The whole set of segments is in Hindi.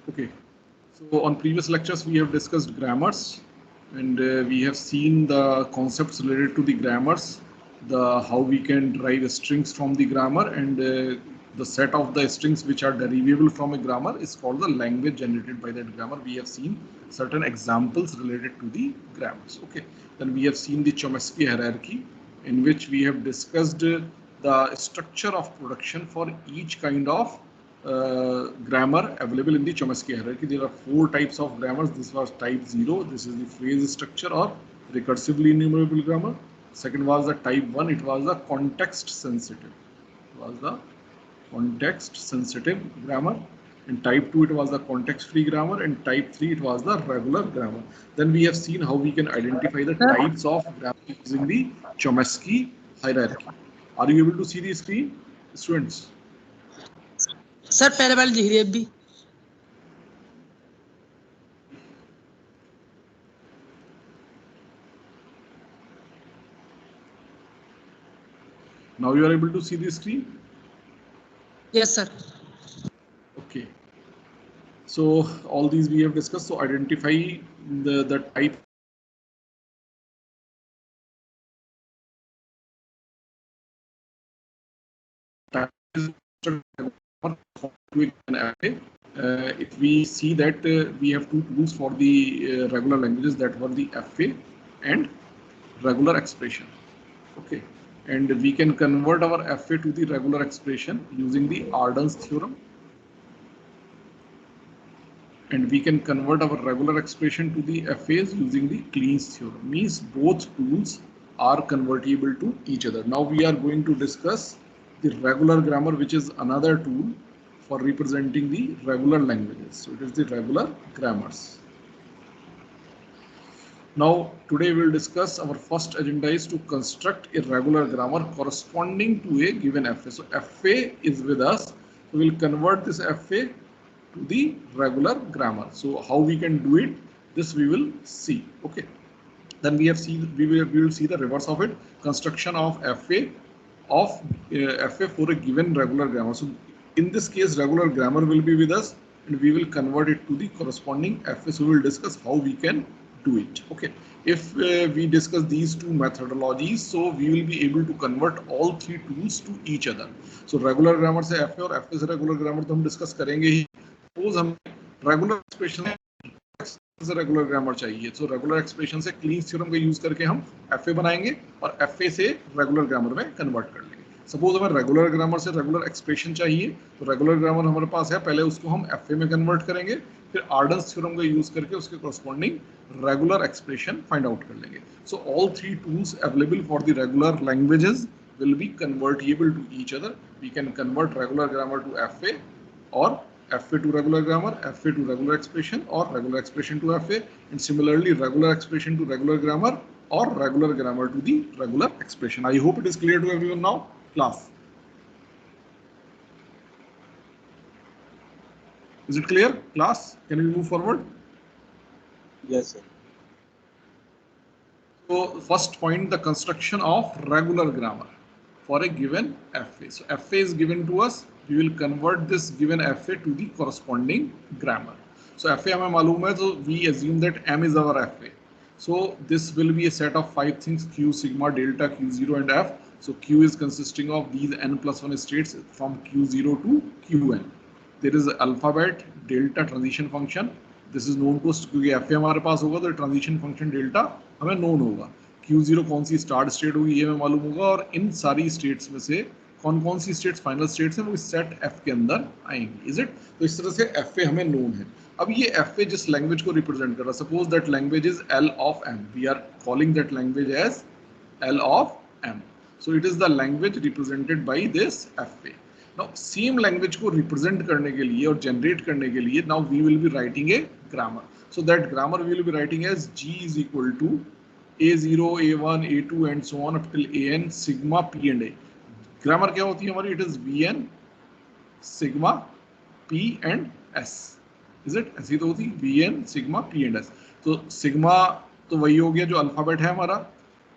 Okay, so on previous lectures we have discussed grammars, and we have seen the concepts related to the grammars, the how we can derive strings from the grammar, and the set of the strings which are derivable from a grammar is called the language generated by that grammar. We have seen certain examples related to the grammars. Okay, then we have seen the Chomsky hierarchy, in which we have discussed the structure of production for each kind of grammar available in the Chomsky hierarchy. There are 4 types of grammars. This was type 0. This is the phrase structure or recursively enumerable grammar. Second was the type 1. It was the context sensitive. It was the context sensitive grammar. In type 2 it was the context free grammar, and type 3 it was the regular grammar. Then we have seen how we can identify the types of grammar using the Chomsky hierarchy. Are you able to see the screen, students? Sir पहले वाली दिख रही है अभी. Now you are able to see the screen? Yes sir. Okay. So all these we have discussed. So identify the type if we see that we have 2 tools for the regular languages, that were the FA and regular expression. Okay, and we can convert our FA to the regular expression using the Arden's theorem, and we can convert our regular expression to the FAs using the Kleen's theorem. Means both tools are convertible to each other. Now we are going to discuss the regular grammar, which is another tool for representing the regular languages. So it is the regular grammars. Now today we will discuss, our first agenda is to construct a regular grammar corresponding to a given FA. So FA is with us. We will convert this FA to the regular grammar. So how we can do it, this we will see. Okay, then we will see the reverse of it, construction of FA for a given regular grammar. So in this case regular grammar will be with us, and we will convert it to the corresponding FA. So we will discuss how we can do it. Okay, if we discuss these 2 methodologies, so we will be able to convert all 3 tools to each other. So regular grammar से FA और FA से regular grammar तो हम discuss करेंगे ही. Suppose हम regular expression से रेगुलर ग्रामर चाहिए, तो रेगुलर एक्सप्रेशन से क्लीन थ्योरम का यूज करके हम एफए बनाएंगे और एफए से रेगुलर ग्रामर में कन्वर्ट कर लेंगे. सपोज हमें रेगुलर ग्रामर से रेगुलर एक्सप्रेशन चाहिए, तो रेगुलर ग्रामर हमारे पास है, पहले उसको हम एफए में कन्वर्ट करेंगे, फिर आर्डन्स थ्योरम का यूज करके उसके corresponding regular expression find out कर लेंगे. So all 3 tools available for the regular languages will be convertible to each other. We can convert regular grammar to FA, or FA to regular grammar, FA to regular expression, or regular expression to FA, and similarly regular expression to regular grammar, or regular grammar to the regular expression. I hope it is clear to everyone now, class. Is it clear, class? Can we move forward? Yes, sir. So first point, the construction of regular grammar for a given FA. So FA is given to us. We will convert this given FA to the corresponding grammar. So FA हमें मालूम है, so we assume that M is our FA. So this will be a set of 5 things: Q, sigma, delta, Q0, and F. So Q is consisting of these n+1 states from Q0 to Qn. There is alphabet, delta, transition function. This is known to us क्योंकि FA हमारे पास होगा तो ट्रांजिशन फंक्शन डेल्टा हमें नोन होगा. Q0 कौन सी स्टार्ट स्टेट होगी ये हमें मालूम होगा, और इन सारी स्टेट्स में से कौन कौन सी स्टेट्स फाइनल स्टेट्स हैं वो इस सेट F के अंदर आएंगी. Is it? तो इस तरह से FA हमें नोन है. अब ये FA जिस लैंग्वेज को रिप्रेजेंट कर रहा है, suppose that language is L of M. We are calling that language as L of M. So it is the language represented by this FA. Now same language को रिप्रेजेंट करने के लिए और जनरेट करने के लिए now we will be writing a grammar. So that grammar we will be writing as G is equal to A0, A1, A2 and so on up till AN sigma P and A. Grammar क्या होती है हमारी? It is VN sigma P and S. Is it? ऐसी तो होती VN sigma P and S. तो सिग्मा तो वही हो गया जो अल्फाबेट है हमारा.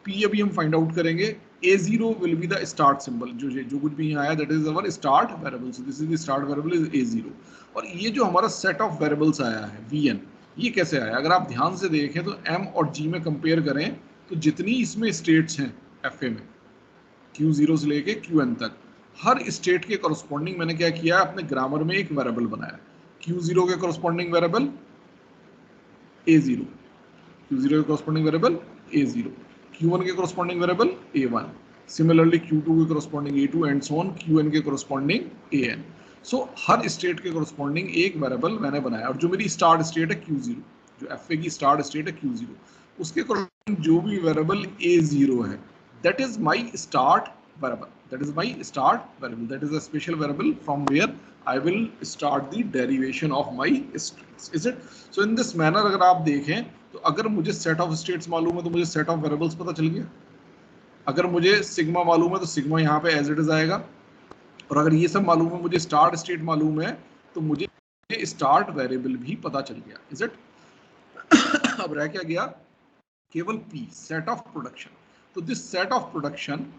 P अभी हम फाइंड आउट करेंगे. A0 will be the start symbol, जो कुछ भी यहाँ आया that is our start variable. So this is the start variable is A0. और ये जो हमारा set of variables आया है Vn, ये कैसे आया? अगर आप ध्यान से देखें तो M और G में कंपेयर करें तो जितनी इसमें स्टेट्स हैं FA में Q0 से लेके Qn तक, हर स्टेट के कॉरस्पॉन्डिंग मैंने क्या किया, अपने ग्रामर में एक वेरिएबल बनाया. Q0 के कॉरस्पॉन्डिंग वेरिएबल A0, Q0 के कॉरस्पॉन्डिंग वेरिएबल A0, Q1 के corresponding variable A1, similarly Q2 के corresponding A2 and so on, Qn के corresponding AN. So her state के कॉरस्पॉन्डिंग एक वेरिएबल मैंने बनाया, और जो मेरी स्टार्ट स्टेट है Q0, जो FA की स्टार्ट स्टेट है Q0, उसके कॉरस्पॉन्डिंग जो भी वेरिएबल A0 है, that is my start variable, that is my start variable, that is a special variable from where I will start the derivation of my strings, is it? So in this manner अगर आप देखें तो अगर मुझे set of states मालूम है तो मुझे set of variables पता चल गया. अगर मुझे सिग्मा मालूम है तो सिग्मा यहाँ पे as it is आएगा, और अगर ये सब मालूम है, मुझे start state मालूम है, तो मुझे start variable भी पता चल गया, is it? अब रह क्या गया? केवल P, set of production. तो this set of production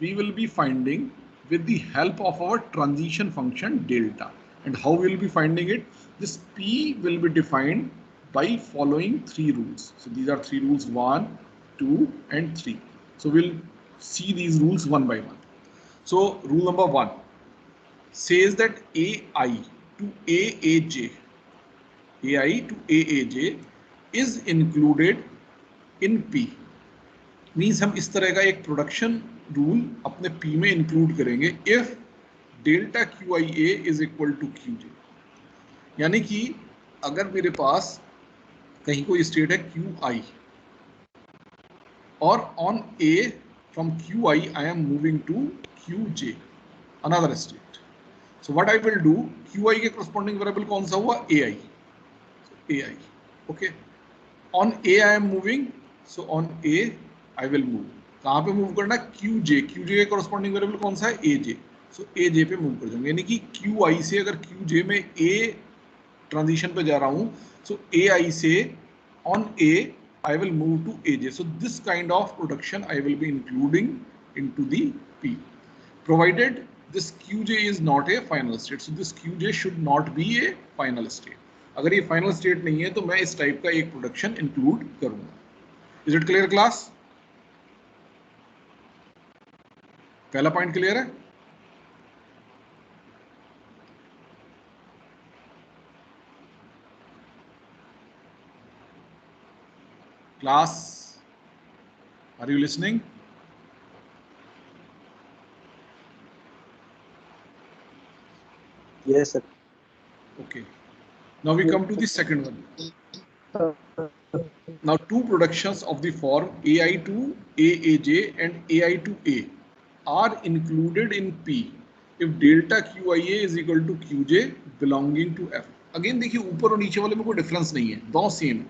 we will be finding with the help of our transition function delta. And how we will be finding it? This P will be defined by following three rules. So these are three rules, 1, 2 and 3. So we'll see these rules one by one. So rule number 1 says that AI to AAJ, AI to AAJ is included in P. Means हम इस तरह का एक प्रोडक्शन रूल अपने P में इंक्लूड करेंगे if delta QIA is equal to QJ. यानी कि अगर मेरे पास कहीं कोई स्टेट है QI और on A from QI I am moving to QJ, another state. So what I will do, QI के कॉरस्पॉन्डिंग वेरिएबल कौन सा हुआ? AI. AI, okay. On A I am moving, so on A I will move. कहाँ पे मूव करना? QJ. QJ के कॉरस्पॉन्डिंग वेरिएबल कौन सा है? AJ. सो AJ पे मूव कर जाऊंगा. यानी कि QI से अगर QJ में A ट्रांजिशन पे जा रहा हूँ, सो AI से on A I will move to AJ. So this kind of production I will be including into the P, provided this QJ is not a final state. So this QJ should not be a final state. अगर ये final state नहीं है तो मैं इस टाइप का एक production include करूँगा. Is it clear class? पहला पॉइंट क्लियर है? Class, are you listening? Yes, sir. Okay. Now we come to the second one. Now two productions of the form AI to AAJ and AI to A are included in P if delta QIA is equal to QJ belonging to F. Again देखिए ऊपर और नीचे वाले में कोई डिफरेंस नहीं है, दोनों same.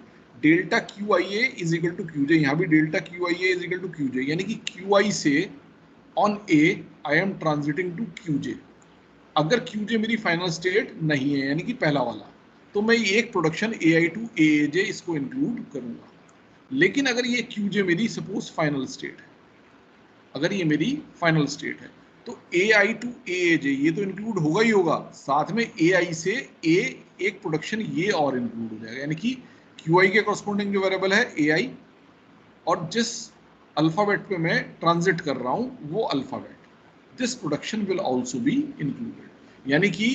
Delta QIA is equal to QJ, यहाँ भी delta QIA is equal to QJ, यानी कि QI से on A I am transiting to QJ. अगर QJ मेरी फाइनल स्टेट नहीं है, यानी कि पहला वाला, तो मैं एक प्रोडक्शन AI to AAJ इसको इंक्लूड करूंगा. लेकिन अगर ये QJ मेरी सपोज फाइनल स्टेट है, अगर ये मेरी फाइनल स्टेट है, तो AI to AAJ ये तो इंक्लूड होगा ही होगा, साथ में AI से A एक प्रोडक्शन ये और इंक्लूड हो जाएगा. यानी कि QI के कॉरस्पॉन्डिंग जो वेरिएबल है AI, और जिस अल्फाबेट पे मैं ट्रांजिट कर रहा हूं वो alphabet, this production will also be included. यानी कि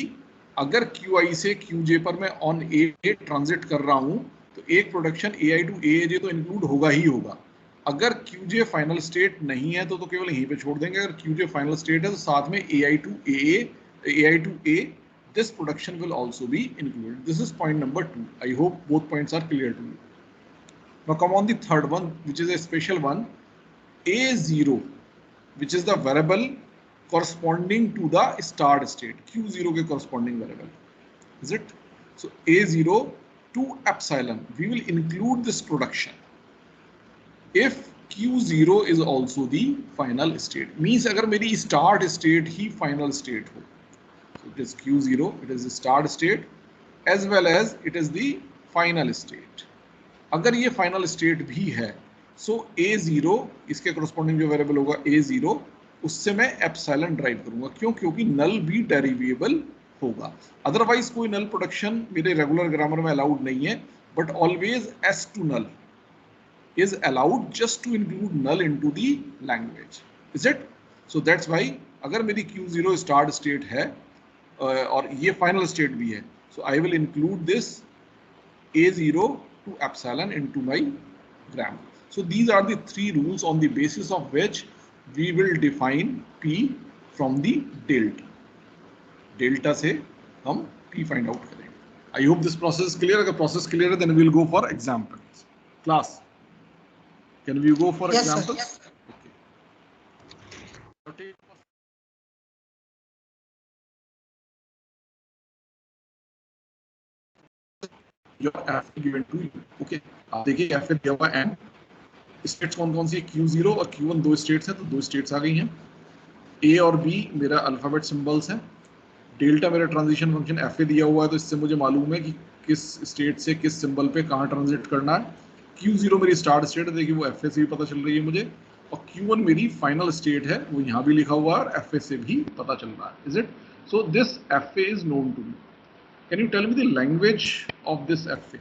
अगर QI से QJ पर मैं ऑन A ट्रांजिट कर रहा हूं तो एक प्रोडक्शन AI to AAJ तो इंक्लूड होगा ही होगा. अगर QJ फाइनल स्टेट नहीं है तो केवल यहीं पे छोड़ देंगे. अगर QJ फाइनल स्टेट है तो साथ में AI to A, this production will also be included. This is point number 2. I hope both points are clear to you. Now come on the third one, which is a special one, A0, which is the variable corresponding to the start state, Q0 के corresponding variable, is it? So A0 to epsilon, we will include this production if Q0 is also the final state. Means अगर मेरी start state ही final state हो, so it is Q0, it is the start state as well as it is the final state. अगर ये final state भी है सो A0 इसके corresponding जो वेरिएबल होगा A0, उससे मैं एप्सिलॉन ड्राइव करूंगा। क्यों? क्योंकि नल भी डेरिवेबल होगा। अदरवाइज कोई नल प्रोडक्शन मेरे रेगुलर ग्रामर में अलाउड नहीं है, but always S to null is allowed just to include null into the language. Is it? So that's why अगर मेरी Q0 स्टार्ट स्टेट है और ये फाइनल स्टेट भी है, so I will include this A0 to epsilon into my grammar. So these are the three rules on the basis of which we will define P from the delta. Delta से हम P find out करेंगे. I hope this process is clear. अगर process clear है, then we'll go for examples. Class, can we go for Yes, sir. examples? Okay. Your F given to you. Okay. आप देखिए F दिया हुआ n. स्टेट्स कौन कौन सी है? Q0 और Q1 दो स्टेट्स हैं, तो दो स्टेट्स आ गई हैं। A और B मेरा अल्फाबेट सिंबल्स हैं। डेल्टा मेरा ट्रांजिशन फंक्शन FA दिया हुआ है, तो इससे मुझे मालूम है कि किस स्टेट से किस सिंबल पे कहाँ ट्रांजिट करना है। Q0 मेरी स्टार्ट स्टेट है, देखिए वो FA से भी पता चल रही है मुझे, और Q1 मेरी फाइनल स्टेट है, वो यहाँ भी लिखा हुआ है और FA से भी पता चल रहा है। Is it? So this FA is known to me. Can you tell me the language of this FA?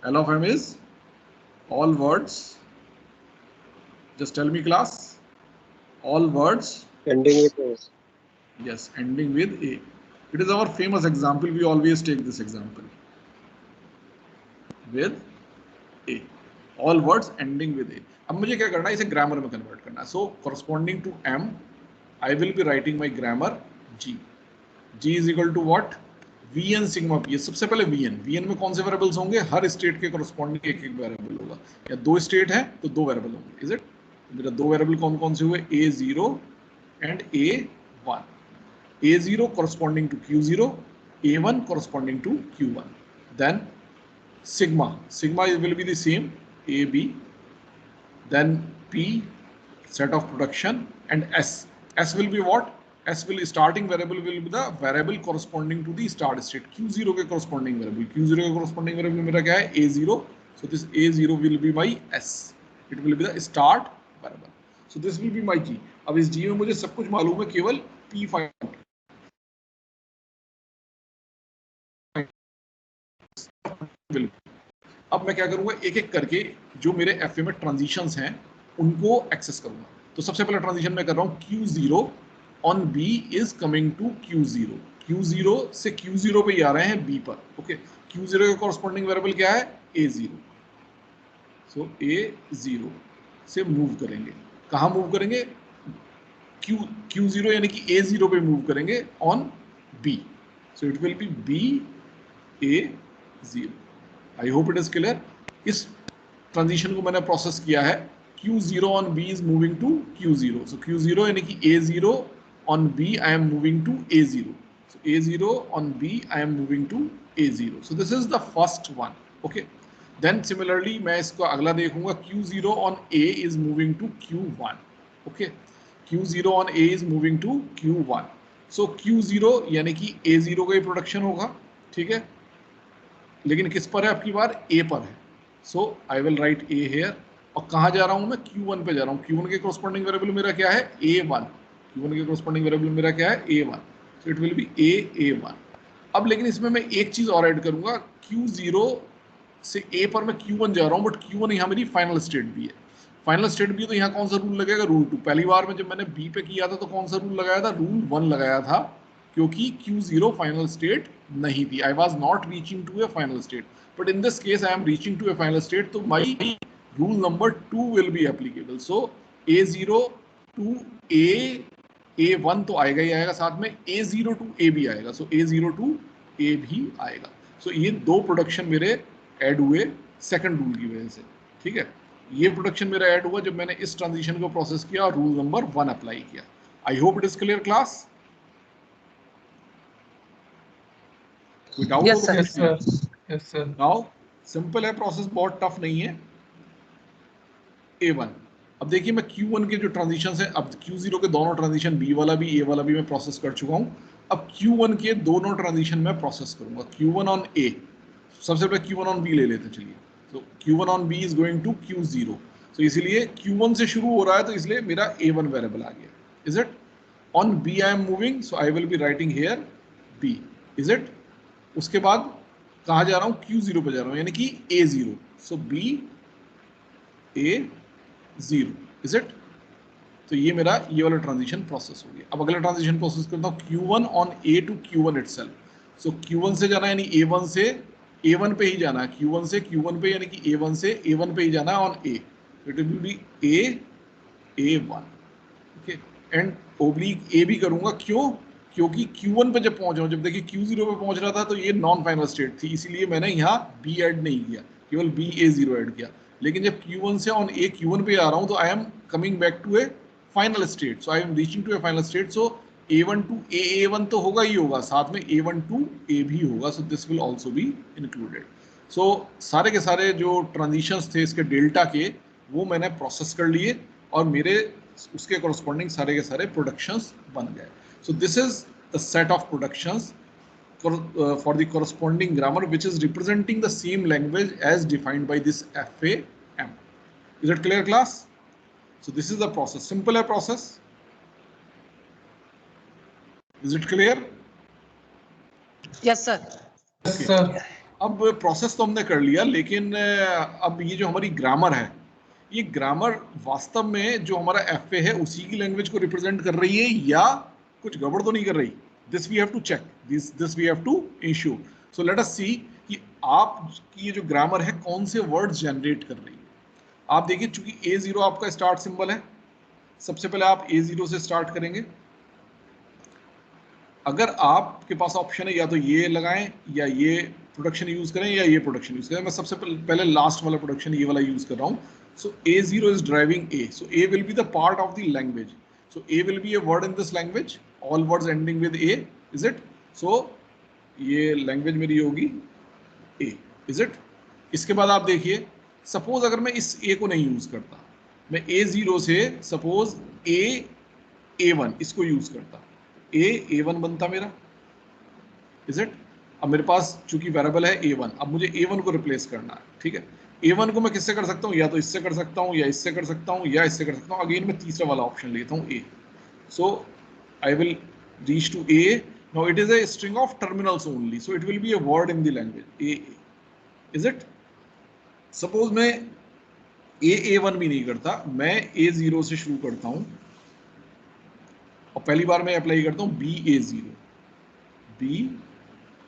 L of M is all words. Just tell me, class. All words Ending with A. yes ending with A. It is our famous example. We always take this example with A. All words ending with A. अब मुझे क्या करना है? इसे ग्रामर में कन्वर्ट करना है. So corresponding to M, I will be writing my grammar G. G is equal to what? Vn sigma P. सबसे पहले Vn में कौन से वेरिएबल्स होंगे? हर स्टेट के कॉरस्पॉन्डिंग एक एक वेरिएबल होगा, या दो स्टेट है तो दो वेरिएबल होंगे। Is it? मेरा दो वेरिएबल कौन कौन से हुए? A0 and A1. A0 corresponding to Q0, A1 corresponding to Q1. Then sigma will be the same, AB, then P, set of production, and S will be what? S will starting variable will be the variable corresponding to the start state. Q0 के corresponding variable मेरा क्या है? A0. So this A0 will be my S. It will be the start variable. So this will be my G. अब इस G में मुझे सब कुछ मालूम है, केवल P फाइंड। अब मैं क्या करूंगा? एक एक करके जो मेरे FA में ट्रांजिशंस हैं उनको एक्सेस करूंगा। तो सबसे पहला ट्रांजिशन मैं कर रहा हूँ Q0 on B is coming to Q0. Q0 से Q0 पे ही आ रहे हैं B पर। ओके, Q0 का कॉरस्पॉन्डिंग वेरिएबल क्या है? A0. सो A0 से मूव करेंगे। कहाँ मूव करेंगे? Q0 यानी कि A0 पे मूव करेंगे on B. So it will B B A0. I hope it is clear. इस ट्रांजिशन को मैंने प्रोसेस किया है। Q0 on B is moving to Q0. So Q0 यानी कि A0 on B I am moving to A0. So A0 on B I am moving to A0. So this is the first one. Okay. Then similarly मैं इसको अगला देखूंगा। Q0 on A is moving to Q1. Okay. Q0 on A is moving to Q1. So Q0 यानी कि A0 का ही प्रोडक्शन होगा, ठीक है, लेकिन किस पर है? आपकी बार A पर है। So I will write A here. और कहाँ जा रहा हूँ मैं? Q1 पे जा रहा हूँ। Q1 के कॉरस्पॉन्डिंग वेरिएबल मेरा क्या है? A1. Q1 के कॉरस्पॉन्डिंग वेरिएबल मेरा क्या है? A1. So it will be A1. अब लेकिन इसमें मैं एक चीज और ऐड करूंगा। Q0 से A पर मैं Q1 जा रहा हूँ, बट Q1 यहाँ मेरी फाइनल स्टेट भी है। फाइनल स्टेट भी है, तो यहाँ कौन सा रूल लगेगा? रूल 2। पहली बार में जब मैंने B पे किया था तो कौन सा रूल लगाया था? रूल 1 लगाया था, क्योंकि Q0 फाइनल स्टेट नहीं थी। I was not reaching to a final state, but in this case I am reaching to a final state, तो my rule number 2 will be applicable. So A0 to A1 तो आएगा ही आएगा, साथ में A0 to A भी आएगा। So A0 to A भी आएगा। So ये दो प्रोडक्शन मेरे ऐड हुए सेकंड रूल की वजह से, ठीक है। ये प्रोडक्शन मेरा ऐड हुआ जब मैंने इस ट्रांजिशन को प्रोसेस किया और रूल नंबर 1 अप्लाई किया। I hope it is clear class. कोई doubt? Yes, sir. Yes, sir. Yes, sir. Now simple है प्रोसेस, बहुत टफ नहीं है। A1, अब देखिए मैं Q1 के जो ट्रांजिशन है, अब Q0 के दोनों ट्रांजिशन B वाला भी A वाला भी मैं प्रोसेस कर चुका हूँ। अब Q1 के दोनों ट्रांजिशन में प्रोसेस करूंगा। Q1 ऑन A, सबसे पहले Q1 ऑन B ले लेते हैं। चलिए So Q1 on B is going to Q0. So इसलिए Q1 से शुरू हो रहा है तो इसलिए मेरा A1 वेरिएबल आ गया. Is it? On B I am moving, so I will be writing here B. Is it? उसके बाद कहाँ जा रहा हूँ? Q0 पे जा रहा हूँ, यानी कि A0. So B A0. Is it? तो ये मेरा ये वाला ट्रांजिशन प्रोसेस हो गया. अब अगला ट्रांजिशन प्रोसेस करता हूँ Q1 on A to Q1 itself. So Q1 से जाना यानी A1 से A1 पे ही जाना है. Q1 से Q1 पे यानी कि A1 से A1 पे ही जाना है on A. So it will be A1. Okay. And oblique A भी करूंगा. क्यों? क्योंकि Q1 पे जब पहुंच रहा हूँ, जब देखिए Q0 पे पहुंच रहा था तो ये नॉन फाइनल स्टेट थी, इसीलिए मैंने यहाँ B ऐड नहीं किया, केवल B A0 ऐड किया. लेकिन जब Q1 से on A Q1 पे आ रहा हूँ तो I am coming back to a final state. So I am reaching to a final state. So A1 to A1 तो होगा ही होगा, साथ में A1 to A भी होगा. So this will also be included. So सारे के सारे जो ट्रांजिशंस थे इसके डेल्टा के वो मैंने प्रोसेस कर लिए और मेरे उसके corresponding सारे के सारे प्रोडक्शंस बन गए. So this is the set of productions for the corresponding grammar which is representing the same language as defined by this FAM. Is it clear, class? So this is the process. Simple है process. Is it clear? Yes sir. Okay. Sir अब प्रोसेस तो हमने कर लिया, लेकिन अब ये जो हमारी ग्रामर है, ये ग्रामर वास्तव में जो हमारा FA है उसी की लैंग्वेज को रिप्रेजेंट कर रही है या कुछ गड़बड़ तो नहीं कर रही. This we have to check, this we have to issue. So let us see कि आपकी ये जो ग्रामर है कौन से वर्ड्स जनरेट कर रही है. आप देखिए, चूंकि A0 आपका स्टार्ट सिंबल है, सबसे पहले आप A0 से स्टार्ट करेंगे. अगर आपके पास ऑप्शन है या तो ये लगाएं या ये प्रोडक्शन यूज करें या ये प्रोडक्शन यूज करें. मैं सबसे पहले लास्ट वाला प्रोडक्शन ये वाला यूज कर रहा हूँ. So A0 is driving A. So A will be the part of the language. So A will be a word in this language. All words ending with A. Is it? So ये लैंग्वेज मेरी होगी A. Is it? इसके बाद आप देखिए, सपोज अगर मैं इस A को नहीं यूज करता, मैं A0 से सपोज A1 इसको यूज करता, A1 बनता मेरा. Is it? अब मेरे पास चूंकि वेरिएबल है A1, अब मुझे A1 को रिप्लेस करना है. ठीक है, A1 को मैं किससे कर सकता हूँ? या तो इससे कर सकता हूँ, या इससे कर सकता हूँ, या इससे कर सकता हूँ. अगेन मैं तीसरा वाला ऑप्शन लेता हूँ A. So I will reach to A. Now it is a string of terminals only, so it will be a word in the language A. Is it? Suppose मैं A1 भी नहीं करता, मैं A0 से शुरू करता हूँ और पहली बार मैं अप्लाई करता हूँ BA0.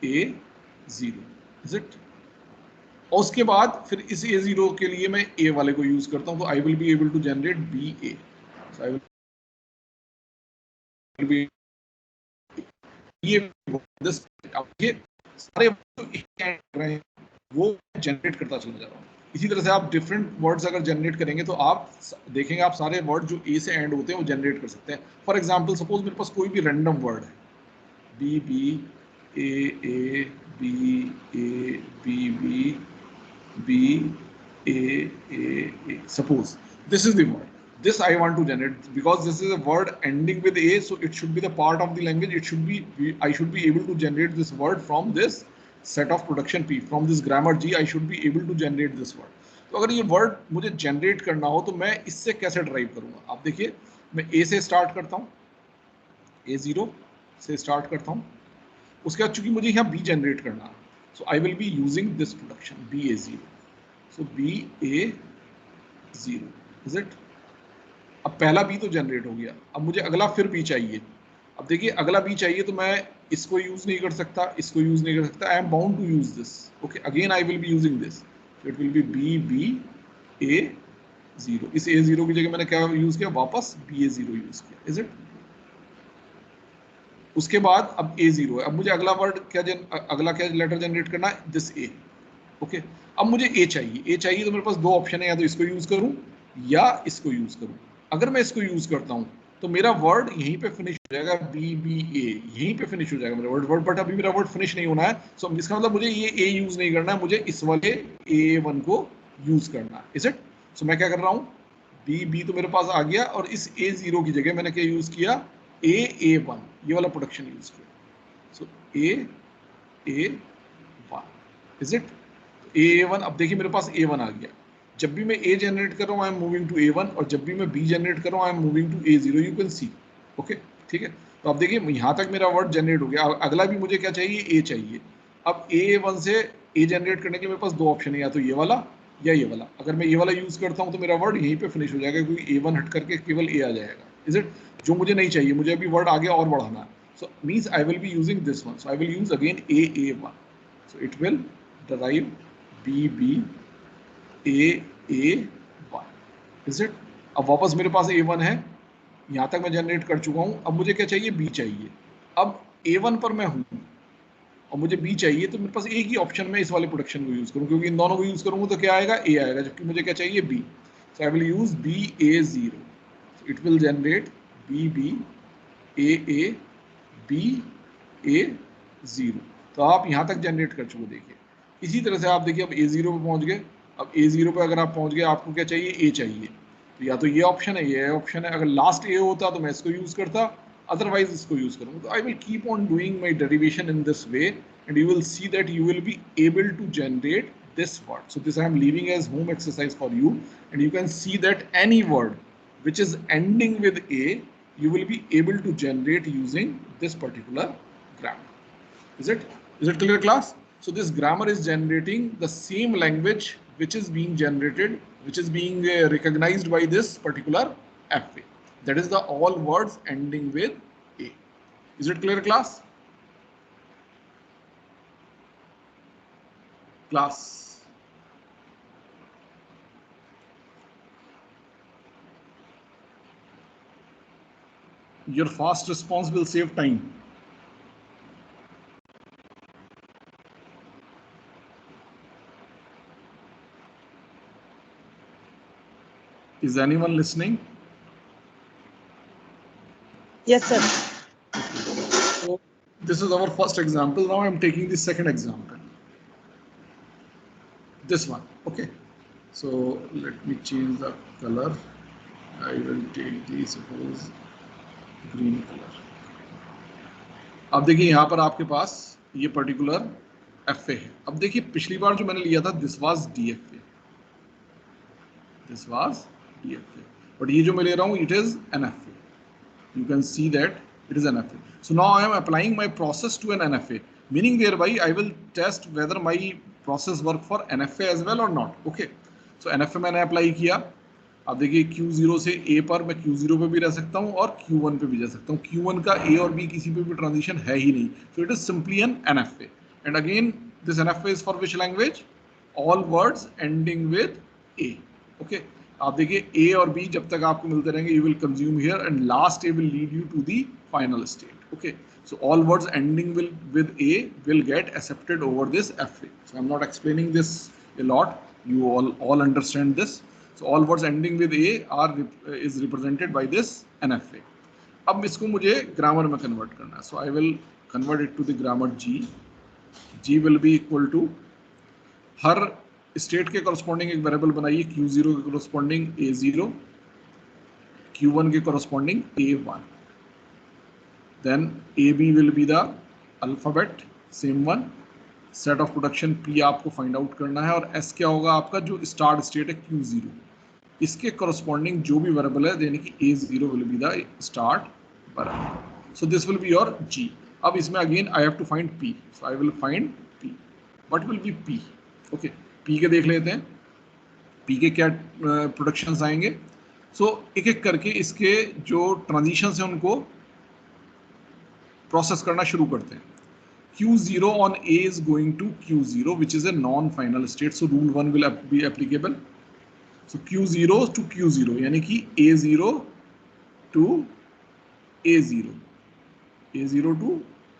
Is it? और उसके बाद फिर इस A0 के लिए मैं A वाले को यूज करता हूँ, तो I will be able to generate BA. So I will be this. ये सारे वो जनरेट करता चला जा रहा हूँ. इसी तरह से आप डिफरेंट वर्ड्स अगर जनरेट करेंगे तो आप देखेंगे आप सारे वर्ड जो A से एंड होते हैं वो जनरेट कर सकते हैं. फॉर एग्जांपल, सपोज मेरे पास कोई भी रैंडम वर्ड है, B A B A B B B A. Suppose this is the word. This I want to generate because this is a word ending with A, so it should be the part of the language. It should be, I should be able to generate this word from this set of production P. From this grammar G, I should be able to generate this word. तो अगर ये वर्ड मुझे जनरेट करना हो तो मैं इससे कैसे ड्राइव करूंगा? आप देखिए, मैं A से स्टार्ट करता हूँ, A0 से स्टार्ट करता हूँ. उसके बाद चूंकि मुझे यहाँ B जनरेट करना है, so I will be using this production BA0. So BA0. Is it? अब पहला B तो जनरेट हो गया, अब मुझे अगला फिर B चाहिए. अब देखिए, अगला B चाहिए तो मैं इसको यूज नहीं कर सकता, इसको यूज नहीं कर सकता. I am bound to use this. Okay, again I will be using this. It will be BA0. इस A0 की जगह मैंने क्या यूज किया? वापस BA0 यूज किया. Is it? उसके बाद अब A0 है. अब मुझे अगला वर्ड अगला क्या लेटर जनरेट करना है? This A. ओके, अब मुझे A चाहिए तो मेरे पास दो ऑप्शन है, या तो इसको यूज करूं या इसको यूज करूं. अगर मैं इसको यूज करता हूं तो मेरा वर्ड यहीं पे फिनिश हो जाएगा, BBA यहीं पे फिनिश हो जाएगा मेरा वर्ड. बट अभी मेरा वर्ड फिनिश नहीं होना है. सो इसका मतलब मुझे ये A यूज नहीं करना है, मुझे इस वाले A1 को यूज करना है. Is it? सो मैं क्या कर रहा हूँ, B तो मेरे पास आ गया और इस A0 की जगह मैंने क्या यूज किया? A1, ये वाला प्रोडक्शन यूज किया. सो A1. Is it? A1, अब देखिए मेरे पास A1 आ गया। जब भी मैं A जनरेट कर रहा हूँ I am moving to A1, और जब भी मैं B जनरेट कर रहा हूँ I am moving to A0, you can see. Okay, ठीक है। तो अब देखिए यहाँ तक मेरा वर्ड जनरेट हो गया। अगला भी मुझे क्या चाहिए, A चाहिए। अब A1 से A जनरेट करने के लिए मेरे पास दो ऑप्शन है, या तो ये वाला या ये वाला। अगर मैं ये वाला यूज करता हूँ तो मेरा वर्ड यहीं पे फिनिश हो जाएगा, क्योंकि A1 हट करके केवल A आ जाएगा। Is it? जो मुझे नहीं चाहिए, मुझे अभी वर्ड आगे और बढ़ाना है। So means I will be using this one, so I will use again A1, so it will derive BB A1, is it? अब वापस मेरे पास A1 है, यहाँ तक मैं जनरेट कर चुका हूँ। अब मुझे क्या चाहिए, B चाहिए। अब A1 पर मैं हूँ और मुझे B चाहिए, तो मेरे पास एक ही ऑप्शन में इस वाले प्रोडक्शन को यूज करूँ, क्योंकि इन दोनों को यूज करूँगा तो क्या आएगा, A आएगा, जबकि मुझे क्या चाहिए, B। So I will use BA0, it will generate BB AA BA0। तो आप यहाँ तक जनरेट कर चुके, देखिए। इसी तरह से आप देखिए अब A0 पे पहुँच गए। अब A0 पे अगर आप पहुँच गए, आपको क्या चाहिए, A चाहिए। तो या तो ये ऑप्शन है, ये ऑप्शन है। अगर लास्ट A होता तो मैं इसको यूज करता, अदरवाइज इसको यूज करूँगा। तो I will keep on doing my derivation in this way, and you will see that you will be able to generate this word. So this I am leaving as home exercise for you, and you can see that any word which is ending with A, you will be able to generate using this particular grammar. Is it clear, class? So this grammar is generating the same language which is being generated, which is being recognized by this particular FA. That is the all words ending with A. Is it clear, class? Class. Your fast response will save time. Is anyone listening? Yes, sir. So this is our first example. Now I am taking the second example. This one. Okay. So let me change the color. I will take the suppose green color. अब देखिए यहाँ पर आपके पास ये पर्टिकुलर FA है। अब देखिए पिछली बार जो मैंने लिया था this was DFA, this was DFA, but ये जो मैं ले रहा हूँ it is NFA. You can see that it is NFA. So now I am applying my process to an NFA, meaning thereby I will test whether my process work for NFA as well or not. Okay. So NFA मैंने अप्लाई किया। अब देखिए Q0 से A पर मैं Q0 पे भी रह सकता हूँ और Q1 पे भी जा सकता हूँ। Q1 का A और B किसी पे भी ट्रांजिशन है ही नहीं, so it is simply an NFA. And again this NFA is for which language? All words ending with A. Okay. आप देखिए A और B जब तक आपको मिलते रहेंगे you will consume here, and last A will lead you to the final state. Okay, so all words ending with A will get accepted over this FA. So I'm not explaining this a lot, you all understand this. So all words ending with A is represented by this NFA. अब इसको मुझे ग्रामर में कन्वर्ट करना है, so I will convert it to the grammar G. G will be equal to, हर स्टेट के कॉरस्पॉन्डिंग एक वेरिएबल बनाइए, Q0 के कॉरस्पॉन्डिंग A0, Q1 के corresponding A1, then AB will be the alphabet, same one, set of production P आपको फाइंड आउट करना है, और S क्या होगा आपका जो स्टार्ट स्टेट है Q0, इसके कॉरस्पॉन्डिंग जो भी वेरिएबल है, यानी कि A0 will be the start variable. So this will be your G. अब इसमें again I have to find P, so I will find P. What will be P? Okay, P के देख लेते हैं, P के क्या प्रोडक्शंस आएंगे. सो एक एक करके इसके जो ट्रांजिशंस हैं उनको प्रोसेस करना शुरू करते हैं. Q0 on A is going to Q0, which is a non-final state, so rule 1 will be applicable. So Q0 to Q0, यानी कि A0 to A0, A0 to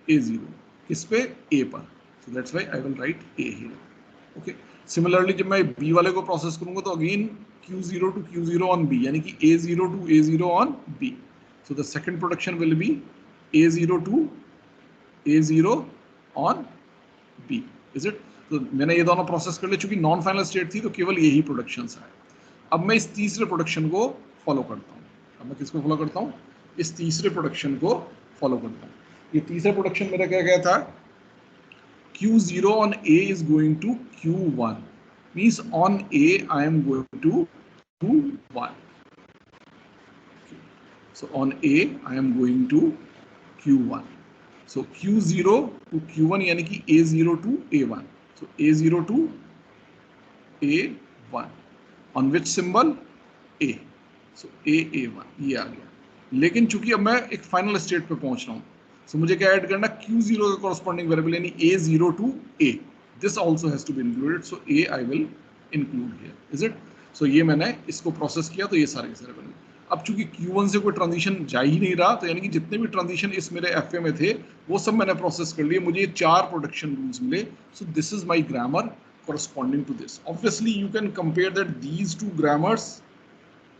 A0, किस पे? A पर. So that's why I will write A here. Okay. Similarly, जब मैं B वाले को प्रोसेस करूंगा तो again Q0 to Q0 on B, यानी कि A0 to A0 on B. So the second production will be A0 to A0 on B. Is it? तो मैंने ये दोनों प्रोसेस कर लिए, चूंकि नॉन फाइनल स्टेट थी तो केवल यही प्रोडक्शंस आए. अब मैं इस तीसरे प्रोडक्शन को फॉलो करता हूँ. अब मैं किसको फॉलो करता हूँ? इस तीसरे प्रोडक्शन को फॉलो करता हूँ. ये तीसरा प्रोडक्शन मेरा क्या था? Q0 on A is going to Q1. Means on A I am going to Q1. So on A I am going to Q1. So Q0 to Q1 यानी कि A0 to A1. So A0 to A1. On which symbol? A. So A1 ये आ गया. लेकिन चूंकि अब मैं एक फाइनल स्टेट पे पहुंच रहा हूं, so मुझे क्या ऐड करना? Q0 का corresponding variable यानी A0 to A. This also has to be included. So A I will include here. Is it? So ये मैंने इसको प्रोसेस किया तो ये सारे के सारे बने. अब चूंकि Q1 से कोई ट्रांजिशन जा ही नहीं रहा, तो यानी कि जितने भी ट्रांजिशन इस मेरे FA में थे वो सब मैंने प्रोसेस कर लिए. मुझे ये 4 प्रोडक्शन रूल्स मिले. So this is my grammar corresponding to this. Obviously you can compare that these two grammars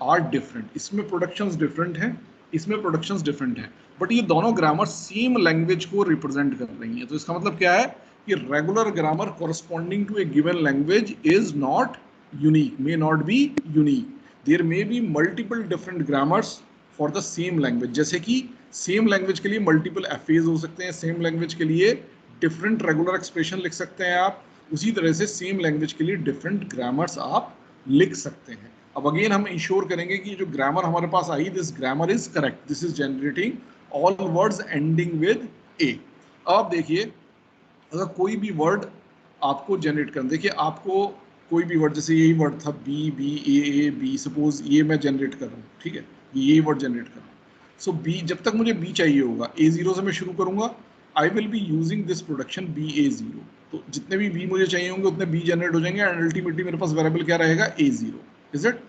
are different. इसमें प्रोडक्शंस डिफरेंट हैं, इसमें प्रोडक्शंस डिफरेंट हैं, बट ये दोनों ग्रामर सेम लैंग्वेज को रिप्रेजेंट कर रही हैं. तो इसका मतलब क्या है कि regular grammar corresponding to a given language is not unique, may not be unique. There may be multiple different grammars for the same language. जैसे कि सेम लैंग्वेज के लिए मल्टीपल एफएज हो सकते हैं, सेम लैंग्वेज के लिए डिफरेंट रेगुलर एक्सप्रेशन लिख सकते हैं आप. उसी तरह से सेम लैंग्वेज के लिए डिफरेंट ग्रामर्स आप लिख सकते हैं. अब अगेन हम इंश्योर करेंगे कि जो ग्रामर हमारे पास आई, this grammar is correct. This is generating all words ending with A. अब देखिए, अगर कोई भी वर्ड आपको जनरेट करना, देखिए आपको कोई भी वर्ड, जैसे यही वर्ड था B B A B, suppose ये मैं जनरेट कर रहा हूँ, ठीक है, यही वर्ड जनरेट कर रहा हूँ. सो बी, जब तक मुझे बी चाहिए होगा, A0 से मैं शुरू करूंगा. आई will be using this production BA0. तो जितने भी बी मुझे चाहिए होंगे उतने बी जनरेट हो जाएंगे एंड अल्टीमेटली मेरे पास वेरिएबल क्या रहेगा? A0. Is it?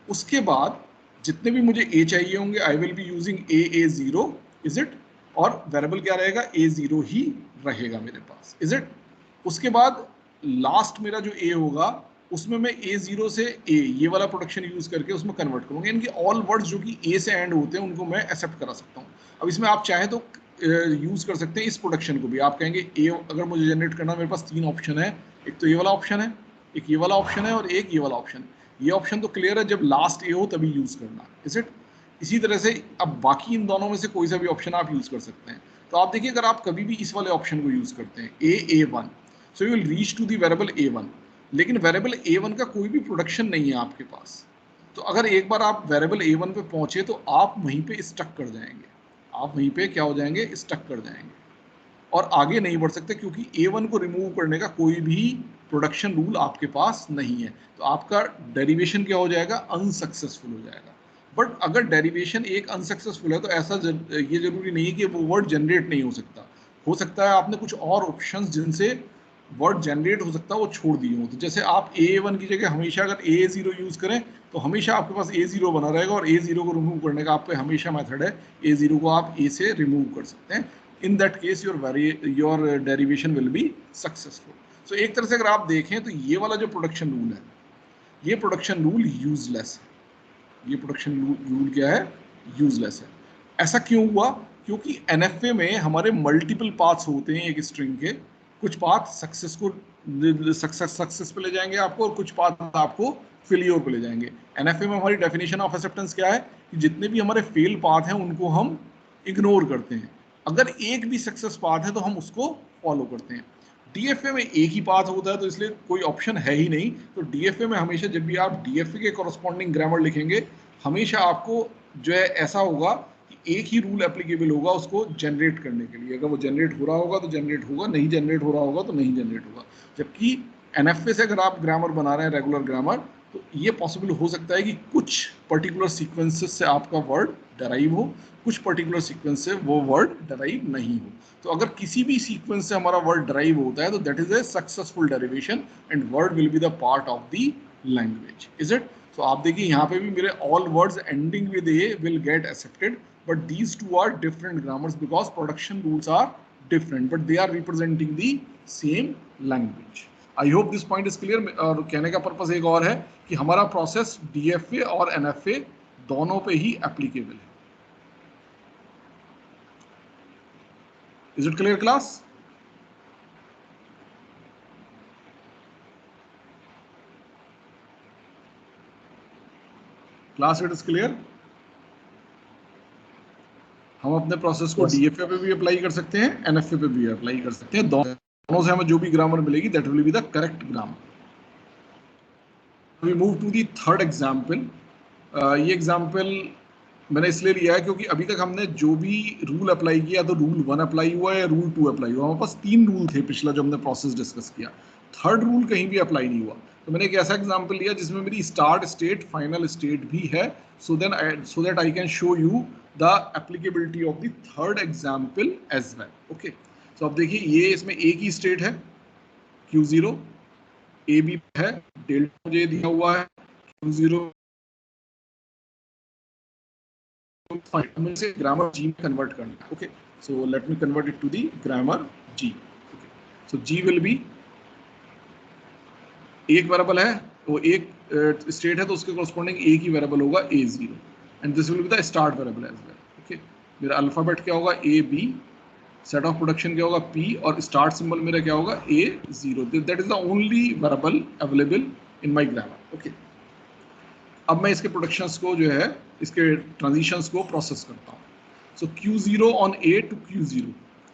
उसके बाद जितने भी मुझे A चाहिए होंगे आई will be using AA0. Is it? और वेरिएबल क्या रहेगा? A0 ही रहेगा मेरे पास. Is it? उसके बाद लास्ट मेरा जो A होगा उसमें मैं A0 से A ये वाला प्रोडक्शन यूज करके उसमें कन्वर्ट करूंगा. यानी कि ऑल वर्ड्स जो कि A से एंड होते हैं उनको मैं एक्सेप्ट करा सकता हूँ. अब इसमें आप चाहें तो यूज कर सकते हैं इस प्रोडक्शन को भी. आप कहेंगे A अगर मुझे जनरेट करना, मेरे पास 3 ऑप्शन है. एक तो ये वाला ऑप्शन है, एक ये वाला ऑप्शन है और एक ये वाला ऑप्शन. ये ऑप्शन तो क्लियर है, जब लास्ट A हो तभी यूज करना. Is it? इसी तरह से अब बाकी इन दोनों में से कोई सा भी ऑप्शन आप यूज कर सकते हैं. तो आप देखिए, अगर आप कभी भी इस वाले ऑप्शन को यूज करते हैं A1, so you will reach to the variable A1. लेकिन वेरिएबल A1 का कोई भी प्रोडक्शन नहीं है आपके पास. तो अगर एक बार आप वेरिएबल A1 पे पहुंचे तो आप वहीं पे स्टक कर जाएंगे. आप वहीं पे क्या हो जाएंगे? स्टक कर जाएंगे और आगे नहीं बढ़ सकते, क्योंकि A1 को रिमूव करने का कोई भी प्रोडक्शन रूल आपके पास नहीं है. तो आपका डेरिवेशन क्या हो जाएगा? अनसक्सेसफुल हो जाएगा. बट अगर डेरिवेशन एक अनसक्सेसफुल है तो ऐसा ये जरूरी नहीं है कि वो वर्ड जनरेट नहीं हो सकता. हो सकता है आपने कुछ और ऑप्शंस जिनसे वर्ड जनरेट हो सकता है वो छोड़ दिए हो. तो जैसे आप A1 की जगह हमेशा अगर A0 यूज करें तो हमेशा आपके पास A0 बना रहेगा और A0 को रिमूव करने का आप पे हमेशा मेथड है. A0 को आप A से रिमूव कर सकते हैं. In that case your derivation will be successful. So एक तरह से अगर आप देखें तो ये वाला जो प्रोडक्शन रूल है, ये प्रोडक्शन रूल यूजलेस है. ये प्रोडक्शन रूल क्या है? यूजलेस है. ऐसा क्यों हुआ? क्योंकि NFA में हमारे मल्टीपल पाथ्स होते हैं एक स्ट्रिंग के. कुछ पाथ सक्सेस पे ले जाएंगे आपको और कुछ पाथ आपको फेलियर पे ले जाएंगे. NFA में हमारी डेफिनेशन ऑफ एक्सेप्टेंस क्या है कि जितने भी हमारे फेल पाथ हैं उनको हम इग्नोर करते हैं. अगर एक भी सक्सेस पाथ है तो हम उसको फॉलो करते हैं. DFA में एक ही पाथ होता है तो इसलिए कोई ऑप्शन है ही नहीं. तो DFA में हमेशा जब भी आप DFA के कॉरस्पॉन्डिंग ग्रामर लिखेंगे, हमेशा आपको जो है ऐसा होगा कि एक ही रूल एप्लीकेबल होगा उसको जनरेट करने के लिए. अगर वो जनरेट हो रहा होगा तो जनरेट होगा, नहीं जनरेट हो रहा होगा तो नहीं जनरेट होगा. जबकि NFA से अगर आप ग्रामर बना रहे हैं रेगुलर ग्रामर, तो ये पॉसिबल हो सकता है कि कुछ पर्टिकुलर सीक्वेंसेस से आपका वर्ड डराइव हो, कुछ पर्टिकुलर सीक्वेंस से वो वर्ड डराइव नहीं हो. तो अगर किसी भी सीक्वेंस से हमारा वर्ड डराइव होता है तो that is a successful derivation and word will be the part of the language. Is it? तो आप देखिए यहाँ पे भी मेरे all words ending with A will get accepted, but these two are different grammars because production rules are different, but they are representing the same language. I hope this point is clear. और कहने का पर्पस एक और है कि हमारा प्रोसेस DFA और NFA दोनों पे ही एप्लीकेबल है. Is it clear, class? Class, it is clear? हम अपने प्रोसेस को DFA पे भी अप्लाई कर सकते हैं, NFA पे भी अप्लाई कर सकते हैं. दोनों दोनों से हमें जो भी ग्रामर मिलेगी that will be the correct grammar. We move to the third example. ये एग्जाम्पल मैंने इसलिए लिया है क्योंकि अभी तक हमने जो भी रूल अप्लाई किया तो रूल 1 अप्लाई हुआ है या रूल 2 अप्लाई हुआ. हमारे पास 3 रूल थे पिछला जो हमने प्रोसेस डिस्कस किया. थर्ड रूल कहीं भी अप्लाई नहीं हुआ. तो मैंने एक ऐसा एग्जाम्पल लिया जिसमें मेरी स्टार्ट स्टेट फाइनल स्टेट भी है. So that I can show you the applicability of the third example as well. Okay, so अब देखिए ये इसमें एक ही स्टेट है Q0, ए बी है, डेल्टा मुझे दिया हुआ है Q0. से ग्रामर जी में कन्वर्ट करना. Okay, so let me convert it to the grammar G. Okay, so G will be एक वेरिएबल है, वो एक स्टेट है तो उसके कॉरस्पॉन्डिंग एक ही वेरिएबल होगा A0 and this will be the start variable as well. Okay, मेरा अल्फाबेट क्या होगा AB, सेट ऑफ प्रोडक्शन क्या होगा P और स्टार्ट सिंबल मेरा क्या होगा A0. That is the only variable available in my grammar. Okay, अब मैं इसके प्रोडक्शंस को जो है इसके ट्रांजिशंस को प्रोसेस करता हूँ. So Q0 on A to Q0,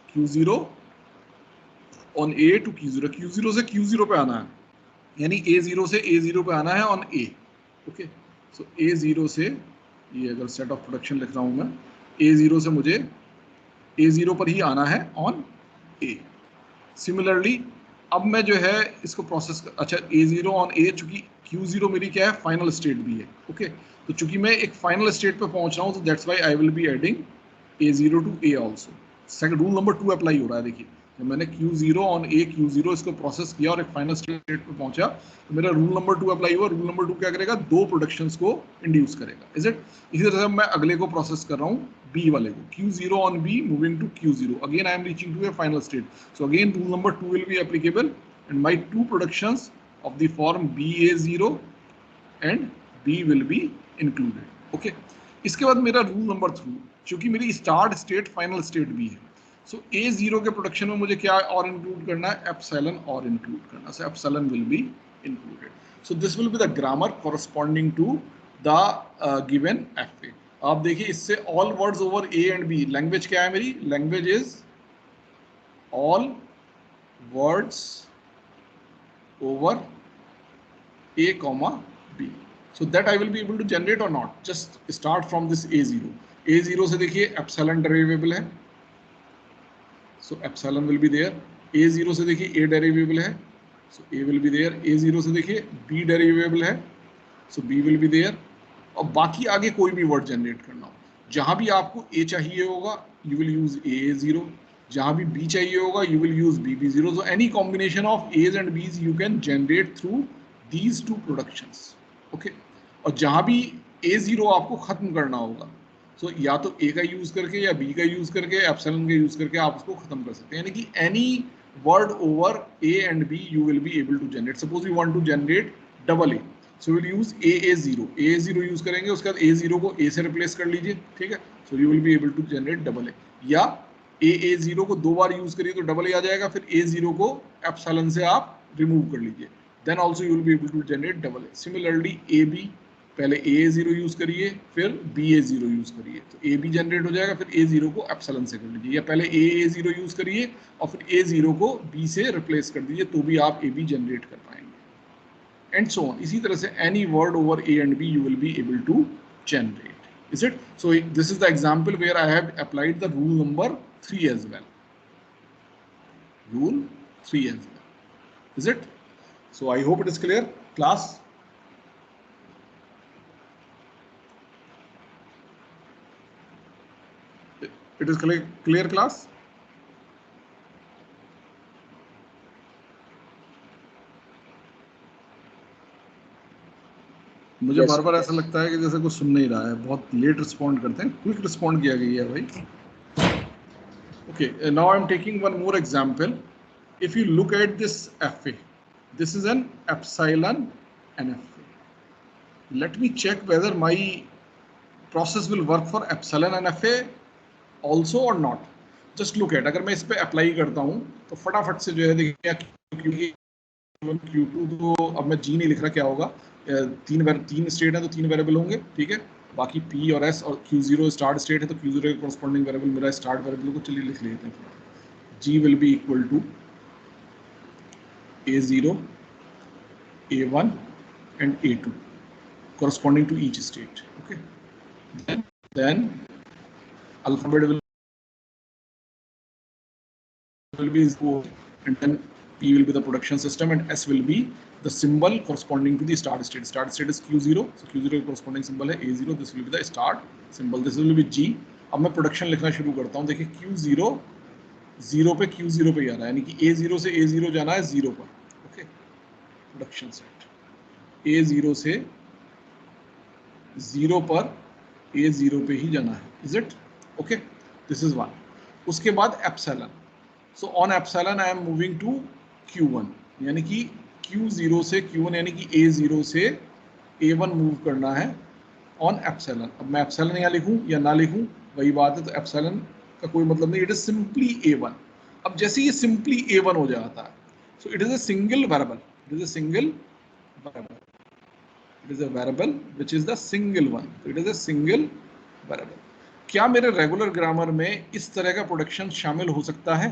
Q0 on A to Q0, Q0 से Q0 पे आना है, यानी A0 से A0 पे आना है on A. Okay, so A0 से, ये अगर सेट ऑफ प्रोडक्शन लिख रहा हूँ मैं, A0 से मुझे A0 पर ही आना है ऑन A. सिमिलरली अब मैं जो है इसको प्रोसेस अच्छा A0 ऑन A, चूंकि Q0 मेरी क्या है फाइनल स्टेट भी है. ओके, तो चूंकि मैं एक फाइनल स्टेट पे पहुंच रहा हूं तो that's why I will be adding A0 to A also. Second rule number 2 apply हो रहा है. देखिए जब मैंने Q0 ऑन A Q0 इसको प्रोसेस किया और एक फाइनल स्टेट पे पहुंचा तो मेरा रूल नंबर 2 अप्लाई हुआ. रूल नंबर 2 क्या करेगा, दो प्रोडक्शंस को इंड्यूस करेगा. Is it? इसी तरह से मैं अगले को प्रोसेस कर रहा हूँ B वाले को, Q0 on B moving to Q0. Again I am reaching to a final state. So again rule number 2 will be applicable and my two productions of the form BA0 and B will be included. Okay. इसके बाद मेरा रूल नंबर 3, क्योंकि मेरी स्टार्ट स्टेट फाइनल स्टेट भी है. सो A0 के प्रोडक्शन में मुझे क्या और इंक्लूड करना है, एप्सिलॉन और इंक्लूड करना. So epsilon will be included. So this will be the grammar corresponding to the given FA. आप देखिए इससे all words over A and B. Language क्या है मेरी, language is all words over A comma B. So that I will be able to generate or not. Just start from this A0. A0 से देखिए एप्सिलॉन डेरिवेबल है, so epsilon will be there. A0 से देखिए A डेरिवेबल है, so A will be there. A0 से देखिए B डेरिवेबल है, so B will be there. और बाकी आगे कोई भी वर्ड जनरेट करना हो, जहां भी आपको A चाहिए होगा you will use A0, जहां भी B चाहिए होगा you will use BB0. So any combination of A's and B's you can generate through these two productions. Okay, और जहां भी A0 आपको खत्म करना होगा so या तो A का यूज करके या B का यूज करके एप्सिलॉन का यूज करके आप उसको खत्म कर सकते हैं. यानी कि any word over A and B you will be able to generate. Suppose you want to generate double A, so we'll use AA0. AA0 use करेंगे, उसके बाद A0 को A से रिप्लेस कर लीजिए. ठीक है, so you will be able to generate double A. या AA0 को दो बार यूज करिए तो डबल A आ जाएगा, फिर A0 को एप्सिलॉन से आप रिमूव कर लीजिए, then also you will be able to generate double A. Similarly AB, पहले AA0 यूज करिए फिर BA0 यूज करिए तो AB जनरेट हो जाएगा, फिर A0 को एप्सिलॉन से कर लीजिए, या पहले AA0 यूज करिए और फिर A0 को B से रिप्लेस कर दीजिए तो भी आप AB जनरेट कर पाएंगे. And so on. इसी तरह से any word over A and B you will be able to generate. Is it? So this is the example where I have applied the rule number 3 as well. Rule 3 as well. Is it? So I hope it is clear, class. It is clear, class. मुझे बार बार ऐसा लगता है कि जैसे कुछ सुन नहीं रहा है, बहुत लेट रिस्पॉन्ड करते हैं. क्विक रिस्पॉन्ड किया गया है भाई. Okay, now I'm taking one more example. If you look at this FA, this is an epsilon NFA. Let me check whether my process will work for epsilon NFA also or not. Just look at, अगर मैं इस पे अप्लाई करता हूँ तो फटाफट से जो है देखिए, क्योंकि Q2 तो अब मैं G नहीं लिख रहा, क्या होगा, तीन स्टेट है तो तीन वेरिएबल होंगे. ठीक है, बाकी P और S और Q0 स्टार्ट स्टेट है तो Q0 के कॉरस्पॉन्डिंग वेरिएबल मेरा स्टार्ट वेरिएबल को चलिए लिख लेते हैं. G will be equal to A0, A1 and A2 corresponding to each state. Okay. Then alphabet will be 0, and then P will be the production system, and S will be the symbol corresponding to the start state. Start state is Q0, so Q0 corresponding symbol है A0. This will be the start symbol. This will be G. अब मैं प्रोडक्शन लिखना शुरू करता हूँ. देखिए Q0 0 पे Q0 पे जाना है, यानी कि A0 से A0 जाना है 0 पर. ओके, प्रोडक्शन सेट A0 से 0 पर A0 पे ही जाना है. Is it? Okay, this is one. उसके बाद epsilon. So on epsilon I am moving to Q1, यानी कि Q0 से Q1 यानी कि A0 से A1 मूव करना है ऑन एप्सिलॉन. अब मैं एप्सिलॉन यहाँ लिखूँ या ना लिखूँ वही बात है, तो एप्सिलॉन का कोई मतलब नहीं. It is simply A1. अब जैसे ये सिंपली A1 हो जाता है, सो it is a single variable. It is a single variable. It is a variable which is the single one. So it is a single variable. क्या मेरे रेगुलर ग्रामर में इस तरह का प्रोडक्शन शामिल हो सकता है,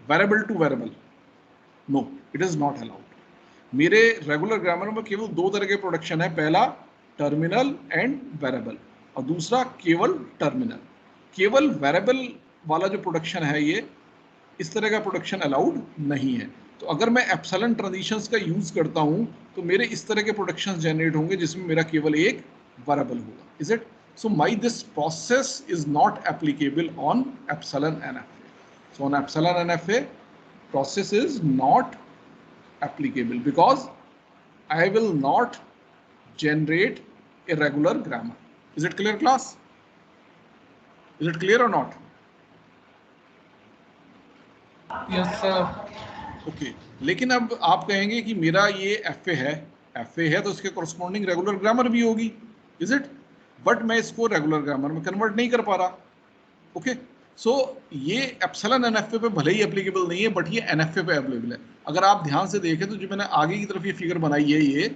variable to variable? No, it is not allowed. मेरे रेगुलर ग्रामर में केवल दो तरह के प्रोडक्शन है. पहला टर्मिनल एंड वेरिएबल, और दूसरा केवल टर्मिनल. केवल वेरिएबल वाला जो प्रोडक्शन है, ये इस तरह का प्रोडक्शन अलाउड नहीं है. तो अगर मैं एप्सिलॉन ट्रांजिशंस का यूज करता हूं तो मेरे इस तरह के प्रोडक्शंस जनरेट होंगे जिसमें मेरा केवल एक वेरिएबल होगा. Is it? So my this process is not applicable on epsilon NFA. So on epsilon NFA process is not applicable because I will not generate a regular grammar. Is it clear, class? Is it clear or not? Yes sir. Okay, लेकिन अब आप कहेंगे कि मेरा ये FA है. FA है तो उसके कॉरस्पॉन्डिंग रेगुलर ग्रामर भी होगी. Is it? बट मैं इसको रेगुलर ग्रामर में कन्वर्ट नहीं कर पा रहा. ओके, सो ये एप्सिलॉन NFA पे भले ही एप्लीकेबल नहीं है, बट ये NFA पे एप्लीकेबल है. अगर आप ध्यान से देखें तो जो मैंने आगे की तरफ ये फिगर बनाई है, ये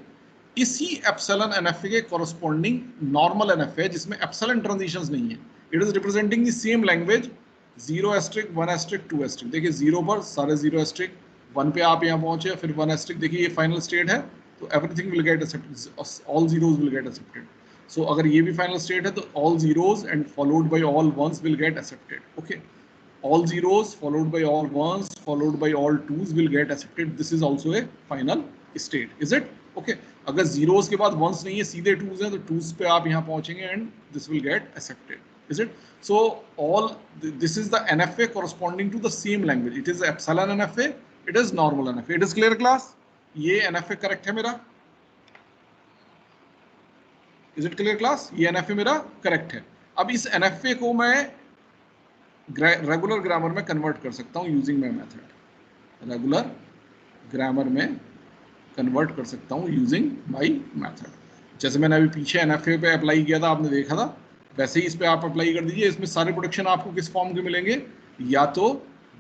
इसी एप्सिलॉन NFA के कॉरस्पॉन्डिंग नॉर्मल NFA है जिसमें एप्सिलॉन ट्रांजिशंस नहीं है. It is representing the same language. 0 asterisk 1 asterisk 2 asterisk. देखिए 0 पर सारे 0 एस्ट्रिक, 1 पे आप यहाँ पहुंचे, फिर 1 एस्ट्रिक. देखिए ये फाइनल स्टेट है, तो everything will get accepted, all zeros will get accepted. So अगर ये भी फाइनल स्टेट है तो all zeros and followed by all ones will get accepted. Okay, all zeros followed by all ones followed by all twos will get accepted. This is also a final state. Is it? Okay, अगर zeros के बाद ones नहीं है, सीधे twos हैं, तो twos पे आप यहाँ पहुँचेंगे and this will get accepted. Is it? So all this is the NFA corresponding to the same language. It is epsilon NFA. It is normal NFA. It is clear, class? ये NFA correct है मेरा. Is it clear, class? ये NFA मेरा करेक्ट है. अब इस NFA को मैं रेगुलर ग्रामर में कन्वर्ट कर सकता हूँ using my method. Regular grammar में कन्वर्ट कर सकता हूँ यूजिंग माय मेथड. जैसे मैंने अभी पीछे NFA पे अप्लाई किया था, आपने देखा था, वैसे ही इस पे आप अप्लाई कर दीजिए. इसमें सारे प्रोडक्शन आपको किस फॉर्म के मिलेंगे? या तो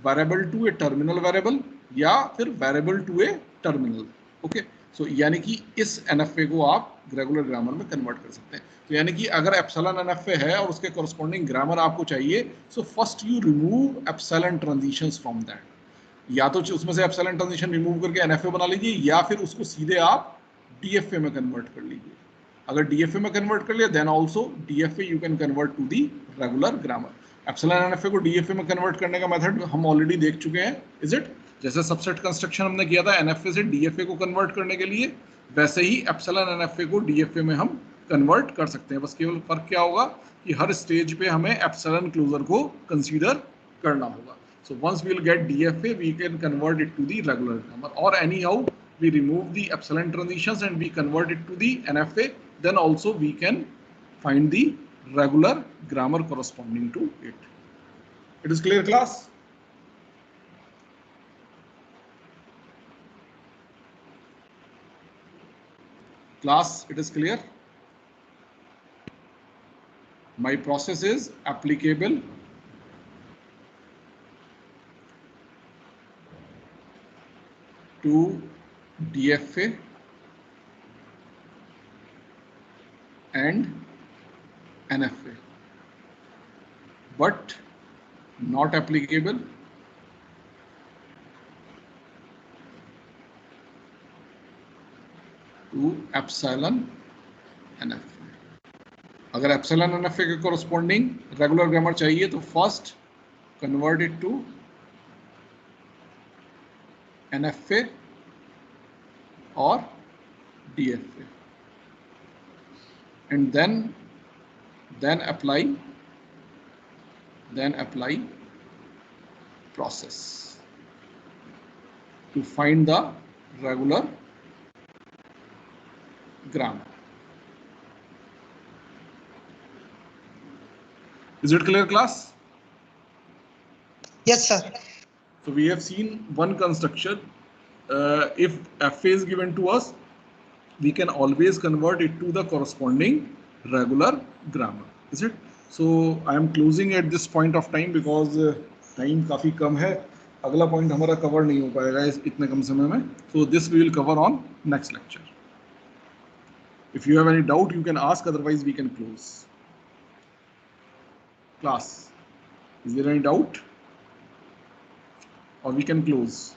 variable to a terminal variable या फिर variable to a terminal. Okay, so यानी कि इस NFA को आप रेगुलर ग्रामर में कन्वर्ट कर सकते हैं. तो यानी कि अगर एप्सिलॉन NFA है और उसके कॉरस्पॉन्डिंग ग्रामर आपको चाहिए, so first you remove epsilon transitions from that. या तो उसमें से एप्सिलॉन ट्रांजिशन रिमूव करके NFA बना लीजिए, या फिर उसको सीधे आप DFA में कन्वर्ट कर लीजिए. अगर DFA में कन्वर्ट कर लिया, then also DFA you can convert to the regular grammar. Epsilon NFA को DFA में कन्वर्ट करने का मेथड हम ऑलरेडी देख चुके हैं. Is it? जैसे सबसेट कंस्ट्रक्शन हमने किया था NFA से DFA को कन्वर्ट करने के लिए, वैसे ही एप्सिलॉन NFA को DFA में हम कन्वर्ट कर सकते हैं. बस केवल फर्क क्या होगा कि हर स्टेज पे हमें एप्सिलॉन क्लोजर को कंसीडर करना होगा. So once we will get DFA, we can convert it to the regular grammar, or anyhow we remove the epsilon transitions and we convert it to the NFA. Then also we can find the regular grammar corresponding to it. It is clear, class? Class, it is clear? My process is applicable to DFA and NFA, but not applicable to epsilon NFA. अगर epsilon NFA के corresponding regular grammar चाहिए तो first convert it to NFA or DFA, and then apply process to find the regular grammar. Is it clear, class? Yes, sir. So we have seen one construction. If FA is given to us, we can always convert it to the corresponding regular grammar. Is it? So I am closing at this point of time because time काफी कम है. अगला point हमारा cover नहीं हो पाएगा इतने कम समय में. So this we will cover on next lecture. If you have any doubt, you can ask. Otherwise, we can close. Class, is there any doubt? Or we can close?